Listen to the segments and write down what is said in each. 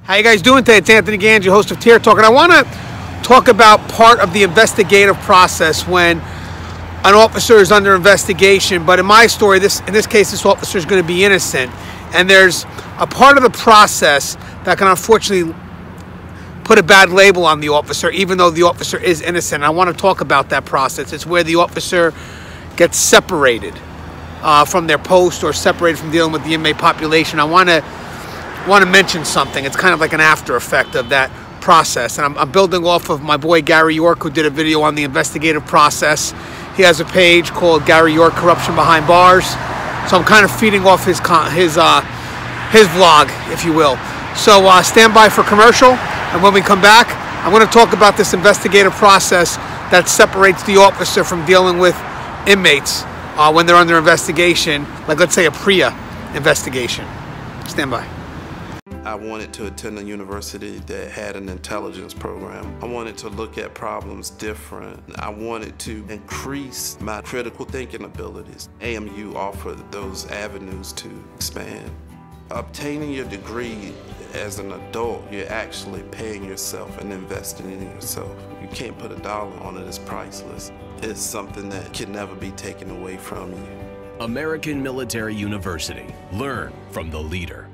How you guys doing today? It's Anthony Gangi, host of Tier Talk, and I want to talk about part of the investigative process when an officer is under investigation. But in my story, in this case, this officer is going to be innocent, and there's a part of the process that can unfortunately put a bad label on the officer, even though the officer is innocent. I want to talk about that process. It's where the officer gets separated from their post or separated from dealing with the inmate population. I want to mention something. It's kind of like an after effect of that process, and I'm building off of my boy Gary York, who did a video on the investigative process. He has a page called Gary York Corruption Behind Bars, so I'm kind of feeding off his vlog, if you will. So stand by for commercial, and when we come back, I'm going to talk about this investigative process that separates the officer from dealing with inmates when they're under investigation, like let's say a PREA investigation. Stand by. I wanted to attend a university that had an intelligence program. I wanted to look at problems different. I wanted to increase my critical thinking abilities. AMU offered those avenues to expand. Obtaining your degree as an adult, you're actually paying yourself and investing in yourself. You can't put a dollar on it. It's priceless. It's something that can never be taken away from you. American Military University. Learn from the leader.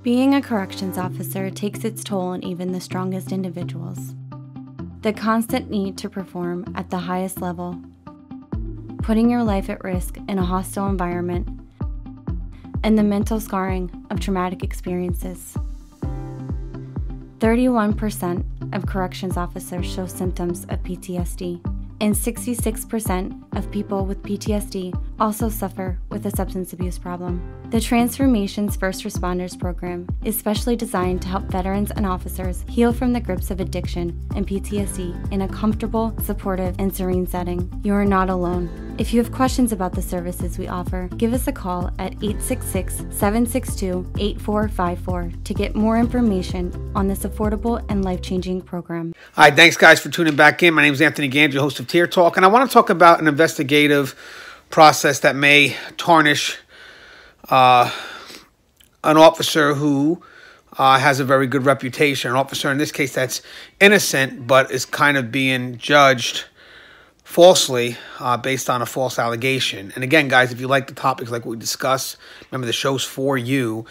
Being a corrections officer takes its toll on even the strongest individuals. The constant need to perform at the highest level, putting your life at risk in a hostile environment, and the mental scarring of traumatic experiences. 31% of corrections officers show symptoms of PTSD, and 66% of people with PTSD also suffer with a substance abuse problem. The Transformations First Responders program is specially designed to help veterans and officers heal from the grips of addiction and PTSD in a comfortable, supportive, and serene setting. You are not alone. If you have questions about the services we offer, give us a call at 866-762-8454 to get more information on this affordable and life-changing program. All right, thanks guys for tuning back in. My name is Anthony Gangi, host of Tier Talk, and I want to talk about an investigative process that may tarnish an officer who has a very good reputation. An officer in this case that's innocent but is kind of being judged falsely based on a false allegation. And again, guys, if you like the topics like what we discuss, remember the show's for you.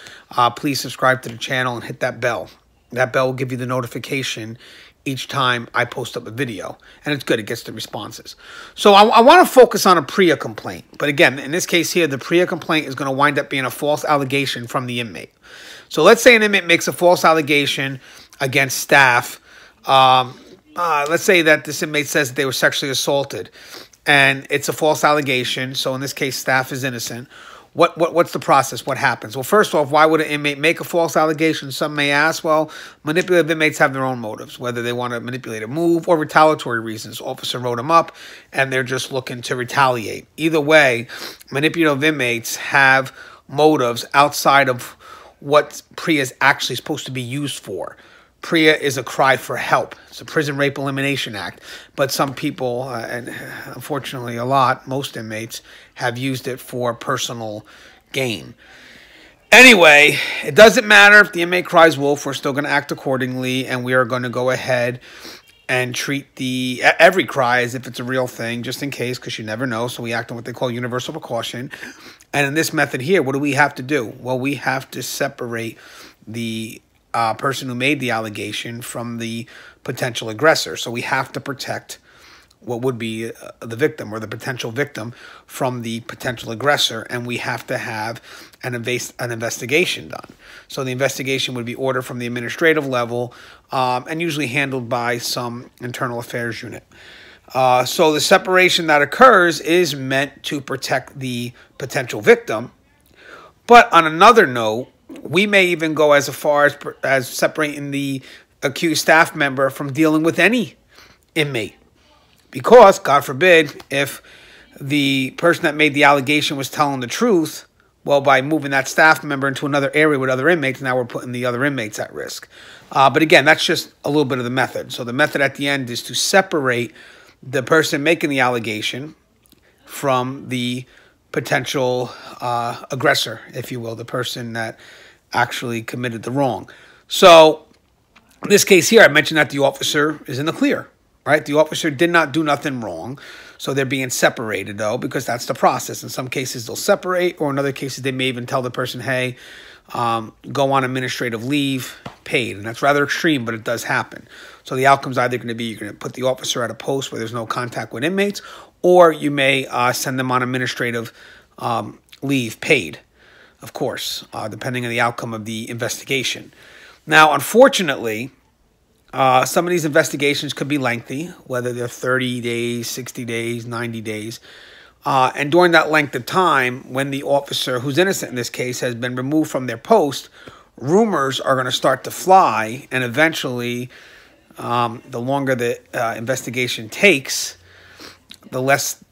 Please subscribe to the channel and hit that bell. That bell will give you the notification each time I post up a video. And it's good. It gets the responses. So I want to focus on a PREA complaint. But again, in this case here, the PREA complaint is going to wind up being a false allegation from the inmate. So let's say an inmate makes a false allegation against staff. Let's say that this inmate says that they were sexually assaulted. And it's a false allegation. So in this case, staff is innocent. What's the process? What happens? Well, first off, why would an inmate make a false allegation? Some may ask. Well, manipulative inmates have their own motives, whether they want to manipulate a move or retaliatory reasons. Officer wrote them up, and they're just looking to retaliate. Either way, manipulative inmates have motives outside of what PREA is actually supposed to be used for. PREA is a cry for help. It's a Prison Rape Elimination Act. But some people, and unfortunately a lot, most inmates, have used it for personal gain. Anyway, it doesn't matter if the inmate cries wolf. We're still going to act accordingly, and we are going to go ahead and treat every cry as if it's a real thing, just in case, because you never know. So we act on what they call universal precaution. And in this method here, what do we have to do? Well, we have to separate the person who made the allegation from the potential aggressor. So we have to protect what would be the victim or the potential victim from the potential aggressor, and we have to have an investigation done. So the investigation would be ordered from the administrative level and usually handled by some internal affairs unit. So the separation that occurs is meant to protect the potential victim. But on another note, we may even go as far as separating the accused staff member from dealing with any inmate. Because, God forbid, if the person that made the allegation was telling the truth, well, by moving that staff member into another area with other inmates, now we're putting the other inmates at risk. But again, that's just a little bit of the method. So the method at the end is to separate the person making the allegation from the potential aggressor, if you will, the person that actually committed the wrong. So in this case here, I mentioned that the officer is in the clear, right? The officer did not do nothing wrong. So they're being separated, though, because that's the process. In some cases, they'll separate, or in other cases, they may even tell the person, hey, go on administrative leave, paid. And that's rather extreme, but it does happen. So the outcome's either going to be you're going to put the officer at a post where there's no contact with inmates, or you may send them on administrative leave, paid, of course, depending on the outcome of the investigation. Now, unfortunately, some of these investigations could be lengthy, whether they're 30 days, 60 days, 90 days. And during that length of time, when the officer, who's innocent in this case, has been removed from their post, rumors are going to start to fly. And eventually, the longer the investigation takes, the less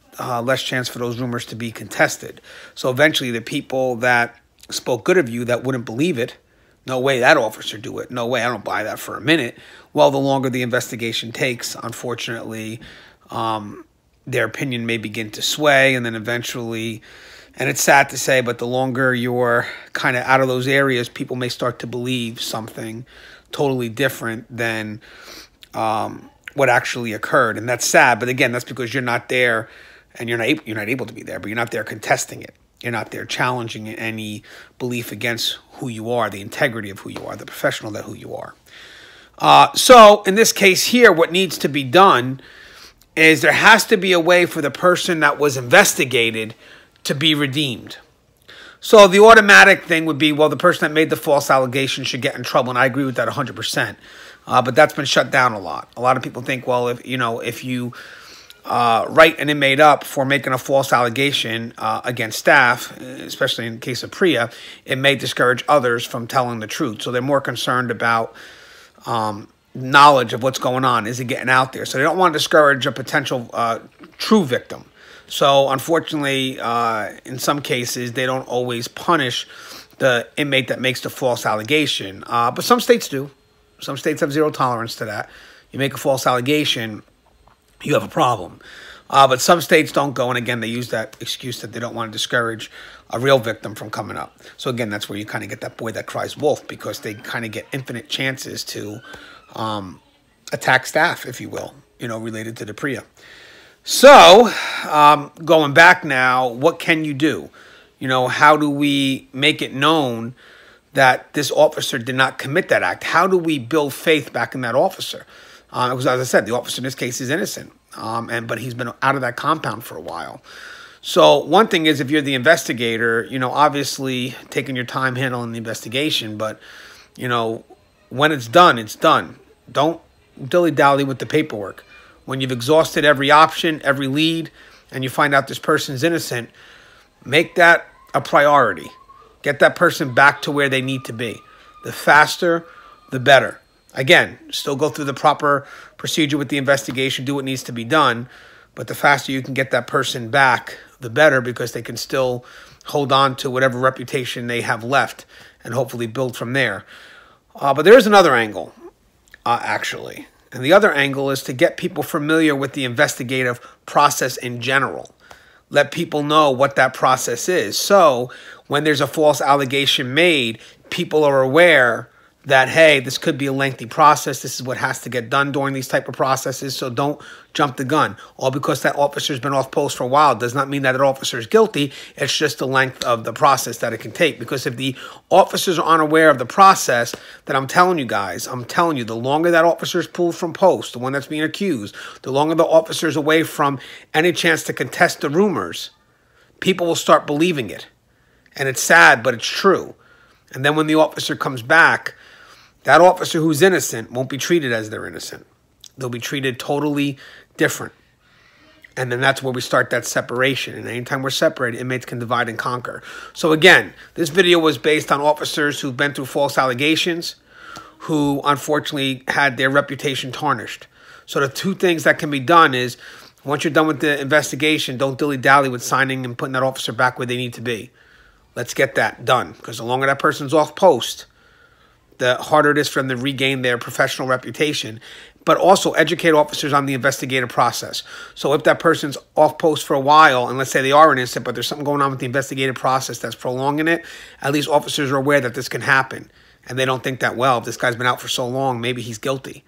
chance for those rumors to be contested. So eventually, the people that spoke good of you that wouldn't believe it, no way that officer do it. No way, I don't buy that for a minute. Well, the longer the investigation takes, unfortunately, their opinion may begin to sway, and then eventually, and it's sad to say, but the longer you're kind of out of those areas, people may start to believe something totally different than what actually occurred. And that's sad, but again, that's because you're not there, and you're not able to be there, but you're not there contesting it. You're not there challenging any belief against who you are, the integrity of who you are, the professional that who you are. So in this case here, what needs to be done is there has to be a way for the person that was investigated to be redeemed. So the automatic thing would be, well, the person that made the false allegation should get in trouble, and I agree with that 100%. But that's been shut down a lot. A lot of people think, well, if you write an inmate up for making a false allegation against staff, especially in the case of PREA, it may discourage others from telling the truth. So they're more concerned about knowledge of what's going on. Is it getting out there? So they don't want to discourage a potential true victim. So unfortunately, in some cases, they don't always punish the inmate that makes the false allegation. But some states do. Some states have zero tolerance to that. You make a false allegation, you have a problem. But some states don't go, and again, they use that excuse that they don't want to discourage a real victim from coming up. So again, that's where you kind of get that boy that cries wolf, because they kind of get infinite chances to attack staff, if you will, related to the PREA. So going back now, what can you do? How do we make it known that this officer did not commit that act? How do we build faith back in that officer? Because as I said, the officer in this case is innocent, but he's been out of that compound for a while. So one thing is, if you're the investigator, obviously taking your time handling the investigation, but, when it's done, it's done. Don't dilly-dally with the paperwork. When you've exhausted every option, every lead, and you find out this person's innocent, make that a priority. Get that person back to where they need to be. The faster, the better. Again, still go through the proper procedure with the investigation, do what needs to be done, but the faster you can get that person back, the better, because they can still hold on to whatever reputation they have left and hopefully build from there. But there is another angle, actually. And the other angle is to get people familiar with the investigative process in general. Let people know what that process is. So when there's a false allegation made, people are aware that, hey, this could be a lengthy process. This is what has to get done during these type of processes. So don't jump the gun. All because that officer's been off post for a while does not mean that officer is guilty. It's just the length of the process that it can take. Because if the officers are unaware of the process, then I'm telling you guys, the longer that officer is pulled from post, the one that's being accused, the longer the officer is away from any chance to contest the rumors, people will start believing it. And it's sad, but it's true. And then when the officer comes back, that officer who's innocent won't be treated as they're innocent. They'll be treated totally different. And then that's where we start that separation. And anytime we're separated, inmates can divide and conquer. So again, this video was based on officers who've been through false allegations, who unfortunately had their reputation tarnished. So the two things that can be done is, once you're done with the investigation, don't dilly-dally with signing and putting that officer back where they need to be. Let's get that done. Because the longer that person's off post, the harder it is for them to regain their professional reputation. but also educate officers on the investigative process. So if that person's off post for a while, and let's say they are innocent, but there's something going on with the investigative process that's prolonging it, at least officers are aware that this can happen. And they don't think that, well, if this guy's been out for so long, maybe he's guilty.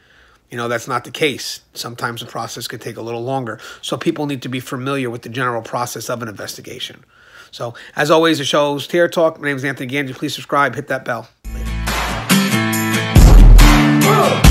You know, that's not the case. Sometimes the process could take a little longer. So people need to be familiar with the general process of an investigation. So, as always, the show's Tear Talk. My name is Anthony Ganji. Please subscribe. Hit that bell. Later.